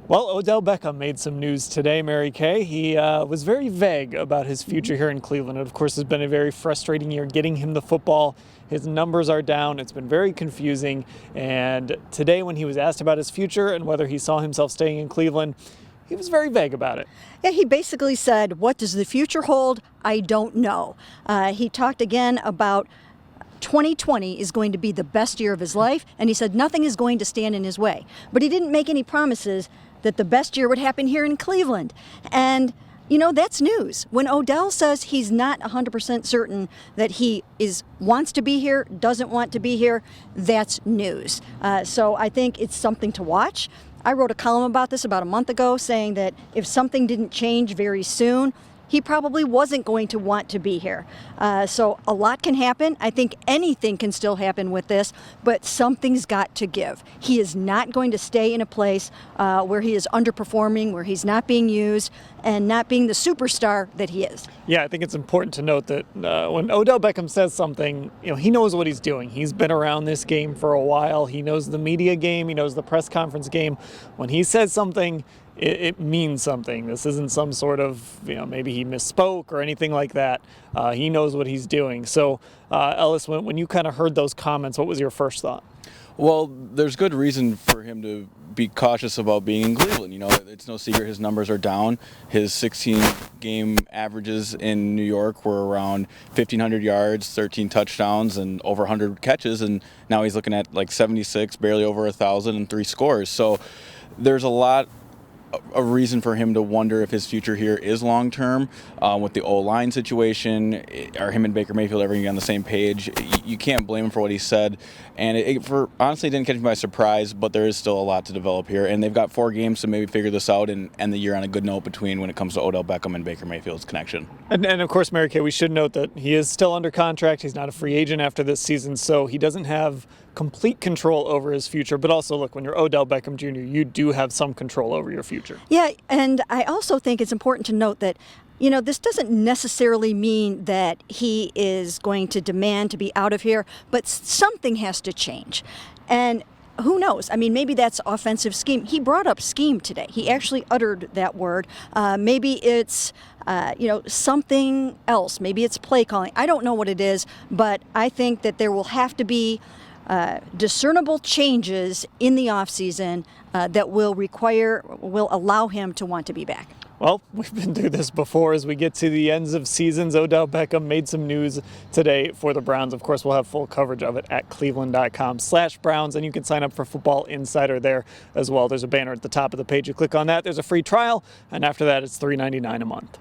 Well, Odell Beckham made some news today, Mary Kay. He was very vague about his future here in Cleveland. It, of course, has been a very frustrating year getting him the football. His numbers are down. It's been very confusing. And today, when he was asked about his future and whether he saw himself staying in Cleveland, he was very vague about it. Yeah, he basically said, "What does the future hold? I don't know." He talked again about 2020 is going to be the best year of his life, and he said nothing is going to stand in his way. But he didn't make any promises that the best year would happen here in Cleveland. And, you know, that's news. When Odell says he's not 100% certain that he wants to be here, doesn't want to be here, that's news. So I think it's something to watch. I wrote a column about this about a month ago saying that if something didn't change very soon, he probably wasn't going to want to be here. So a lot can happen. I think anything can still happen with this, but something's got to give. He is not going to stay in a place where he is underperforming, where he's not being used, and not being the superstar that he is. Yeah, I think it's important to note that when Odell Beckham says something, you know, he knows what he's doing. He's been around this game for a while. He knows the media game. He knows the press conference game. When he says something, it means something. This isn't some sort of, you know, maybe he misspoke or anything like that. He knows what he's doing. So, Ellis, when you kind of heard those comments, what was your first thought? Well, there's good reason for him to be cautious about being in Cleveland. You know, it's no secret his numbers are down. His 16-game averages in New York were around 1,500 yards, 13 touchdowns, and over 100 catches, and now he's looking at like 76, barely over 1,000, and 3 scores. So there's a reason for him to wonder if his future here is long-term. With the O-line situation, are him and Baker Mayfield ever going to be on the same page? You can't blame him for what he said. And honestly, it didn't catch me by surprise, but there is still a lot to develop here. And they've got 4 games to maybe figure this out and end the year on a good note when it comes to Odell Beckham and Baker Mayfield's connection. And of course, Mary Kay, we should note that he is still under contract. He's not a free agent after this season, so he doesn't have complete control over his future. But also, look, when you're Odell Beckham Jr., you do have some control over your future. Yeah, and I also think it's important to note that, you know, this doesn't necessarily mean that he is going to demand to be out of here, but something has to change. And who knows? I mean, maybe that's offensive scheme. He brought up scheme today. He actually uttered that word. Maybe it's, something else. Maybe it's play calling. I don't know what it is, but I think that there will have to be discernible changes in the offseason that will allow him to want to be back. Well, we've been through this before as we get to the ends of seasons. Odell Beckham made some news today for the Browns. Of course, we'll have full coverage of it at cleveland.com/Browns, and you can sign up for Football Insider there as well. There's a banner at the top of the page. You click on that. There's a free trial, and after that, it's $3.99 a month.